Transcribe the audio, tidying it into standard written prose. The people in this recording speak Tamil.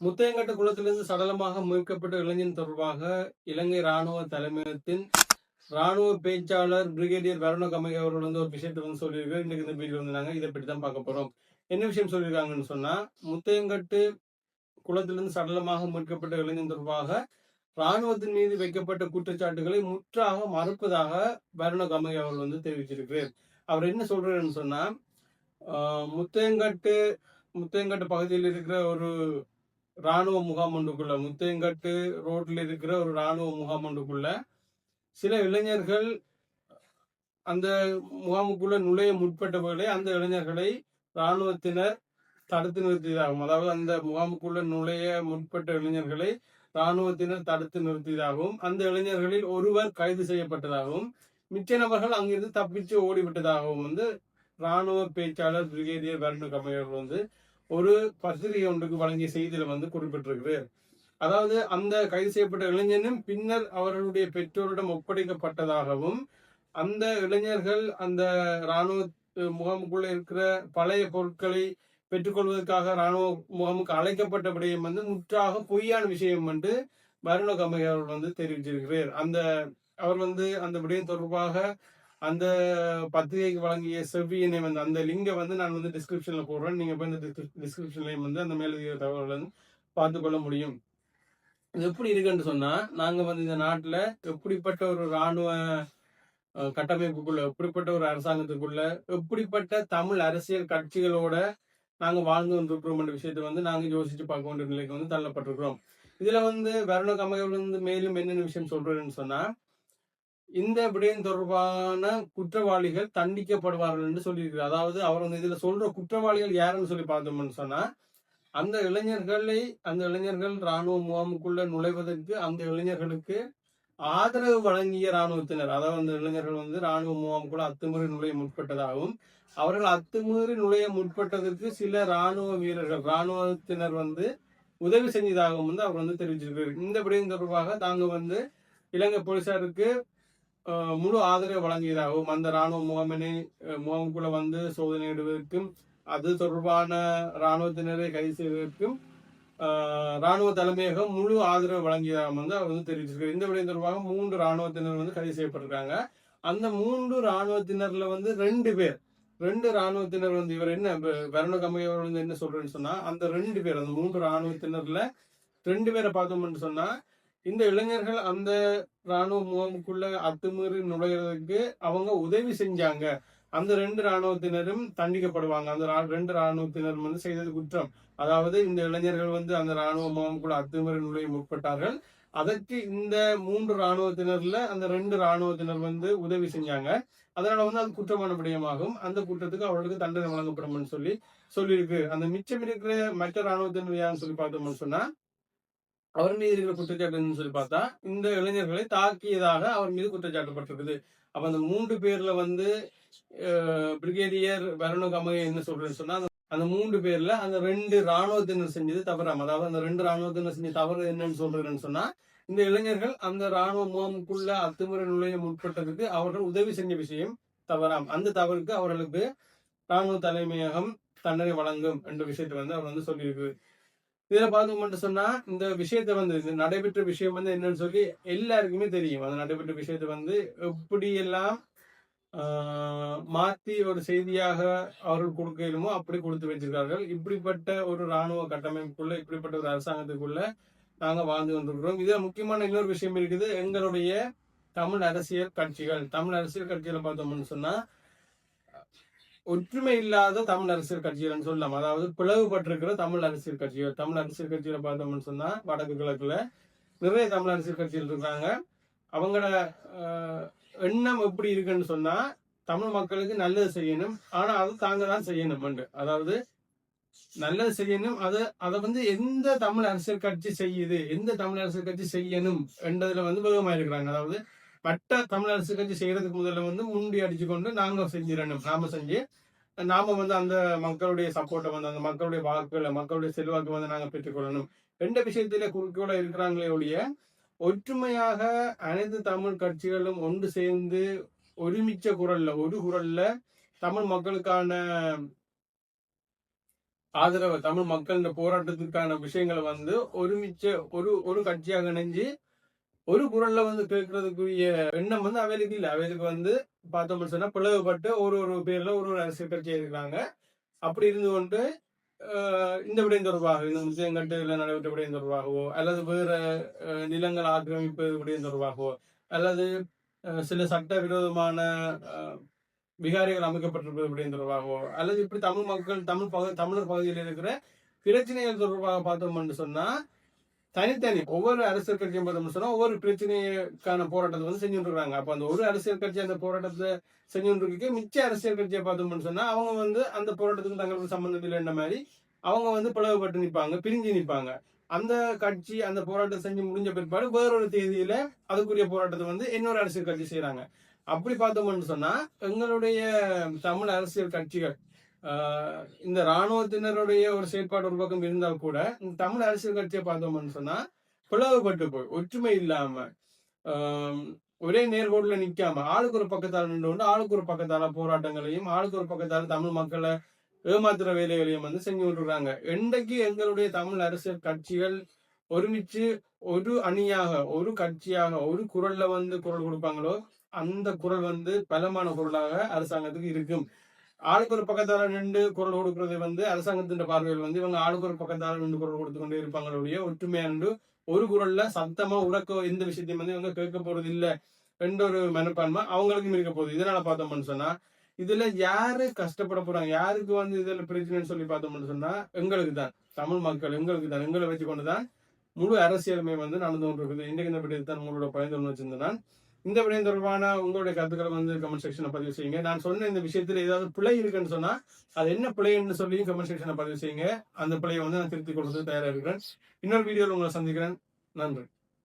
முத்தையங்கட்டு குளத்திலிருந்து சடலமாக மீட்கப்பட்ட இளைஞன் தொடர்பாக இலங்கை ராணுவ தலைமையகத்தின் ராணுவ பேச்சாளர் பிரிகேடியர் வருணகமகே அவர்கள் வந்து ஒரு விஷயத்தை வந்து சொல்லியிருக்காரு. இன்னைக்கு இந்த வீடியோ வந்து நாங்க இதை பற்றி தான் பார்க்க போறோம். என்ன விஷயம் சொல்லியிருக்காங்கன்னு சொன்னா, முத்தையங்கட்டு குளத்திலிருந்து சடலமாக மீட்கப்பட்ட இளைஞன் தொடர்பாக ராணுவத்தின் மீது வைக்கப்பட்ட குற்றச்சாட்டுகளை முற்றாக மறுப்பதாக வருணகமகே அவர்கள் வந்து தெரிவிச்சிருக்கிறார். அவர் என்ன சொல்றாருன்னு சொன்னா, முத்தையங்கட்டு பகுதியில் இருக்கிற ஒரு ராணுவ முகாம் ஒன்றுக்குள்ள, முத்தையங்கட்டு ரோட்ல இருக்கிற ஒரு ராணுவ முகாம் ஒன்றுக்குள்ள சில இளைஞர்கள் அந்த முகாமுக்குள்ள நுழைய முற்பட்டவர்களே அந்த இளைஞர்களை ராணுவத்தினர் தடுத்து நிறுத்தியதாகும். அதாவது அந்த முகாமுக்குள்ள நுழைய முற்பட்ட இளைஞர்களை ராணுவத்தினர் தடுத்து நிறுத்தியதாகவும், அந்த இளைஞர்களில் ஒருவர் கைது செய்யப்பட்டதாகவும், மிச்ச நபர்கள் அங்கிருந்து தப்பிச்சு ஓடிவிட்டதாகவும் வந்து ராணுவ பேச்சாளர் பிரிகேடியர் வருணகமகே வந்து ஒரு பத்திரிகை ஒன்றுக்கு வழங்கிய செய்தியில வந்து குறிப்பிட்டிருக்கிறார். அதாவது அந்த கைது செய்யப்பட்ட இளைஞனும் பின்னர் அவர்களுடைய பெற்றோரிடம் ஒப்படைக்கப்பட்டதாகவும், அந்த இளைஞர்கள் அந்த ராணுவ முகாமுக்குள்ள இருக்கிற பழைய பொருட்களை பெற்றுக்கொள்வதற்காக ராணுவ முகாமுக்கு அழைக்கப்பட்ட விடயம் வந்து முற்றாக பொய்யான விஷயம் என்று வருணகமகே அவர்கள் வந்து தெரிவிச்சிருக்கிறார். அவர் வந்து அந்த விடயம் தொடர்பாக அந்த பத்திரிகைக்கு வழங்கிய செவ்வியினை வந்து அந்த லிங்கை வந்து நான் வந்து டிஸ்கிரிப்ஷன்ல போடுறேன். நீங்க போய் இந்த டிஸ்கிரிப்ஷன்லையும் வந்து அந்த மேலதிக தகவல்கள் வந்து பார்த்து கொள்ள முடியும். இது எப்படி இருக்குன்னு சொன்னா, நாங்க வந்து இந்த நாட்டுல எப்படிப்பட்ட ஒரு ராணுவ கட்டமைப்புக்குள்ள, எப்படிப்பட்ட ஒரு அரசாங்கத்துக்குள்ள, எப்படிப்பட்ட தமிழ் அரசியல் கட்சிகளோட நாங்க வாழ்ந்து கொண்டிருக்கிறோம் என்ற விஷயத்தை வந்து நாங்க யோசிச்சு பார்க்க வேண்டிய நிலைக்கு வந்து தள்ளப்பட்டிருக்கிறோம். இதுல வந்து வருணகமகே வந்து மேலும் என்னென்ன விஷயம் சொல்றேன்னு சொன்னா, இந்த விடயம் தொடர்பான குற்றவாளிகள் தண்டிக்கப்படுவார்கள் என்று சொல்லியிருக்கிறார். அதாவது அவர் வந்து இதுல சொல்ற குற்றவாளிகள் யாருன்னு சொல்லி பார்த்தோம்னு சொன்னா, அந்த இளைஞர்கள் ராணுவ முகாமுக்குள்ள நுழைவதற்கு அந்த இளைஞர்களுக்கு ஆதரவு வழங்கிய ராணுவத்தினர், அதாவது அந்த இளைஞர்கள் வந்து ராணுவ முகாமுக்குள்ள அத்துமீறி நுழைய முற்பட்டதாகவும், அவர்கள் அத்துமீறி நுழைய முற்பட்டதற்கு சில ராணுவத்தினர் வந்து உதவி செஞ்சதாகவும் வந்து அவர் வந்து தெரிவிச்சிருக்கிறார். இந்த விடயம் தொடர்பாக தாங்க வந்து இலங்கை போலீசாருக்கு முழு ஆதரவு வழங்கியதாகவும், அந்த ராணுவ முகாமுக்குள்ள வந்து சோதனையிடுவதற்கும் அது தொடர்பான ராணுவத்தினரை கைது செய்வதற்கும் ராணுவ தலைமையகம் முழு ஆதரவு வழங்கியதாக வந்து அவர் வந்து தெரிவிச்சிருக்காரு. இந்த விடயம் தொடர்பாக 3 ராணுவத்தினர் வந்து கைது செய்யப்பட்டிருக்காங்க. அந்த 3 ராணுவத்தினர்ல வந்து 2 ராணுவத்தினர் வந்து இவர் என்ன வருணகமகே வந்து என்ன சொல்றேன்னு சொன்னா, அந்த 2 பேர், அந்த 3 ராணுவத்தினர்ல 2 பேரை பார்த்தோம்னு சொன்னா, இந்த இளைஞர்கள் அந்த ராணுவ முகாமுக்குள்ள அத்துமீறி நுழைகிறதுக்கு அவங்க உதவி செஞ்சாங்க. அந்த 2 ராணுவத்தினரும் தண்டிக்கப்படுவாங்க. அந்த 2 ராணுவத்தினரும் வந்து செய்தது குற்றம். அதாவது இந்த இளைஞர்கள் வந்து அந்த ராணுவ முகாமுக்குள்ள அத்துமீறி நுழைய முற்பட்டார்கள். அதற்கு இந்த 3 ராணுவத்தினர்ல அந்த 2 ராணுவத்தினர் வந்து உதவி செஞ்சாங்க. அதனால வந்து அது குற்றமான விடயமாகும். அந்த குற்றத்துக்கு அவர்களுக்கு தண்டனை வழங்கப்படும் சொல்லியிருக்கு. அந்த மிச்சம் இருக்கிற மற்ற ராணுவத்தினர் யாருன்னு சொல்லி பார்த்தோம்னு சொன்னா, அவர் மீது இருக்கிற குற்றச்சாட்டுன்னு சொல்லி பார்த்தா, இந்த இளைஞர்களை தாக்கியதாக அவர் மீது குற்றச்சாட்டப்பட்டிருக்குது. அப்ப அந்த 3 பேர்ல வந்து பிரிகேடியர் வருணகமகே என்ன சொல்றேன்னு சொன்னா, அந்த 3 பேர்ல அந்த 2 ராணுவத்தினர் செஞ்சது தவறாம, அதாவது அந்த 2 ராணுவத்தினர் செஞ்ச தவறு என்னன்னு சொல்றேன்னு சொன்னா, இந்த இளைஞர்கள் அந்த ராணுவ முகாமுக்குள்ள அத்துமீறி நுழைய முற்பட்டதுக்கு அவர்கள் உதவி செஞ்ச விஷயம் தவறாம். அந்த தவறுக்கு அவர்களுக்கு ராணுவ தலைமையகம் தண்டனை வழங்கும் என்ற விஷயத்தை வந்து அவர் வந்து சொல்லியிருக்கு. இதுல பார்த்தோம்னு சொன்னா, இந்த விஷயத்த வந்து நடைபெற்ற விஷயம் வந்து என்னன்னு சொல்லி எல்லாருக்குமே தெரியும். அந்த நடைபெற்ற விஷயத்தை வந்து எப்படியெல்லாம் மாத்தி ஒரு செய்தியாக அவர்கள் கொடுக்கலுமோ அப்படி கொடுத்து வச்சிருக்கார்கள். இப்படிப்பட்ட ஒரு ராணுவ கட்டமைப்புக்குள்ள, இப்படிப்பட்ட ஒரு அரசாங்கத்துக்குள்ள நாங்க வாழ்ந்து கொண்டிருக்கிறோம். இதுல முக்கியமான இன்னொரு விஷயம் இருக்குது. எங்களுடைய தமிழ் அரசியல் கட்சிகளை பார்த்தோம்னு சொன்னா, ஒற்றுமை இல்லாத தமிழ் அரசியல் கட்சிகள்னு சொல்லலாம். அதாவது பிளவுபட்டிருக்கிற தமிழ் அரசியல் கட்சிகளை பார்த்தோம்னு சொன்னா, வடக்கு கிழக்குல நிறைய தமிழ் அரசியல் கட்சிகள் இருக்காங்க. அவங்களோட எண்ணம் எப்படி இருக்குன்னு சொன்னா, தமிழ் மக்களுக்கு நல்லது செய்யணும், ஆனா அது தாங்க தான் செய்யணும். அதாவது நல்லது செய்யணும், அதை வந்து எந்த தமிழ் அரசியல் கட்சி செய்யுது, எந்த தமிழ் அரசியல் கட்சி செய்யணும் என்றதுல வந்து வேகமா இருக்கிறாங்க. அதாவது மற்ற தமிழ் அரசியல் கட்சி செய்யறதுக்கு முதல்ல வந்து முண்டி அடிச்சு கொண்டு நாங்க செஞ்சிடணும், நாம வந்து அந்த மக்களுடைய சப்போர்ட்டை வந்து, அந்த மக்களுடைய வாக்குகளை, மக்களுடைய செல்வாக்கு வந்து நாங்க பெற்றுக்கொள்ளணும் எந்த விஷயத்தில குறுக்கோட இருக்கிறாங்களே ஒழிய, ஒற்றுமையாக அனைத்து தமிழ் கட்சிகளும் ஒன்று சேர்ந்து ஒரு குரல்ல தமிழ் மக்களுக்கான ஆதரவை தமிழ் மக்கள் இந்த போராட்டத்துக்கான விஷயங்களை வந்து ஒருமிச்ச ஒரு கட்சியாக இணைஞ்சு ஒரு குரல்ல வந்து கேட்கறதுக்குரிய எண்ணம் வந்து அவைகளுக்கு இல்லை. அவைகளுக்கு வந்து பார்த்தோம்னு சொன்னா பிளவுபட்டு ஒரு பேர்ல ஒரு அரசியல் கட்சி இருக்கிறாங்க. அப்படி இருந்து கொண்டு இந்த விடயம் தொடர்பாக இந்த முஸ்லிம்கட்டுல நடைபெற்ற விடயம் தொடர்பாகவோ அல்லது வேற நிலங்கள் ஆக்கிரமிப்பு விடயம் தொடர்பாகவோ அல்லது சில சட்ட விரோதமான விகாரிகள் அமைக்கப்பட்டிருப்பது விடயம் தொடர்பாகவோ அல்லது இப்படி தமிழ் மக்கள் தமிழர் பகுதியில் இருக்கிற பிரச்சனைகள் தொடர்பாக பார்த்தோம்னு சொன்னா தனித்தனி ஒவ்வொரு அரசியல் கட்சியும் பார்த்தோம்னு சொன்னா ஒவ்வொரு பிரச்சனைக்கான போராட்டத்தை வந்து செஞ்சுட்டு இருக்காங்க. அப்ப அந்த ஒரு அரசியல் கட்சி அந்த போராட்டத்தை செஞ்சுட்டு இருக்க மிச்ச அரசியல் கட்சியை பார்த்தோம்னு சொன்னா அவங்க வந்து அந்த போராட்டத்துக்கு தங்களுக்கு சம்பந்தம் இல்லைன்ற மாதிரி அவங்க வந்து பிளவுபட்டு நிற்பாங்க, பிரிஞ்சு நிற்பாங்க. அந்த கட்சி அந்த போராட்டம் செஞ்சு முடிஞ்ச பிற்பாடு வேறொரு தேதியில அதுக்குரிய போராட்டத்தை வந்து இன்னொரு அரசியல் கட்சி செய்யறாங்க. அப்படி பார்த்தோம்னு சொன்னா எங்களுடைய தமிழ் அரசியல் கட்சிகள் இந்த இராணுவத்தினருடைய ஒரு செயற்பாடு ஒரு பக்கம் இருந்தால் கூட இந்த தமிழ் அரசியல் கட்சியை பார்த்தோம்னு சொன்னா பிளவுபட்டு போய் ஒற்றுமை இல்லாம ஒரே நேர்கோடுல நிக்காம ஆளுக்கு ஒரு பக்கத்தால நின்று கொண்டு ஆளுக்கு ஒரு பக்கத்தால போராட்டங்களையும் ஆளுக்கு ஒரு பக்கத்தால தமிழ் மக்களை ஏமாத்துற வேலைகளையும் வந்து செஞ்சு கொண்டிருக்காங்க. என்றைக்கு எங்களுடைய தமிழ் அரசியல் கட்சிகள் ஒருமிச்சு ஒரு அணியாக ஒரு கட்சியாக ஒரு குரல்ல வந்து குரல் கொடுப்பாங்களோ அந்த குரல் வந்து பலமான குரலாக அரசாங்கத்துக்கு இருக்கும். ஆளுக்கு ஒரு பக்கத்தால நின்று குரல் கொடுக்கறது வந்து அரசாங்கத்தின் பார்வையில் வந்து இவங்க ஆளுக்கு ஒரு பக்கத்தால நின்று குரல் கொடுத்து கொண்டே இருப்பாங்களுடைய ஒற்றுமையா நின்று ஒரு குரல்ல சத்தமா உறக்க எந்த விஷயத்தையும் வந்து இவங்க கேட்க போறது இல்லை என்ற ஒரு மனப்பான்மை அவங்களுக்கும் இருக்க போகுது. இதனால பார்த்தோம்னு சொன்னா இதுல யாரு கஷ்டப்பட போறாங்க, யாருக்கு வந்து இதுல பிரச்சனைன்னு சொல்லி பார்த்தோம்னு சொன்னா எங்களுக்கு தான், தமிழ் மக்கள் எங்களுக்கு தான், எங்களை வச்சு கொண்டுதான் முழு அரசியலுமே வந்து நடந்து கொண்டிருக்குது. இன்றைக்கு இந்த விடயத்தை தான் உங்களோட பயந்து வச்சிருந்தேன். இந்த விடயம் தொடர்பான உங்களுடைய கருத்துக்களை வந்து கமெண்ட் செக்ஷனை பதிவு செய்யுங்க. நான் சொன்ன இந்த விஷயத்துல ஏதாவது பிழை இருக்குன்னு சொன்னா அது என்ன பிழைன்னு சொல்லி கமெண்ட் செக்ஷனை பதிவு செய்யுங்க. அந்த பிழையை வந்து நான் திருத்திக் கொள்வது தயாரா இருக்கிறேன். இன்னொரு வீடியோவில் உங்களை சந்திக்கிறேன். நன்றி.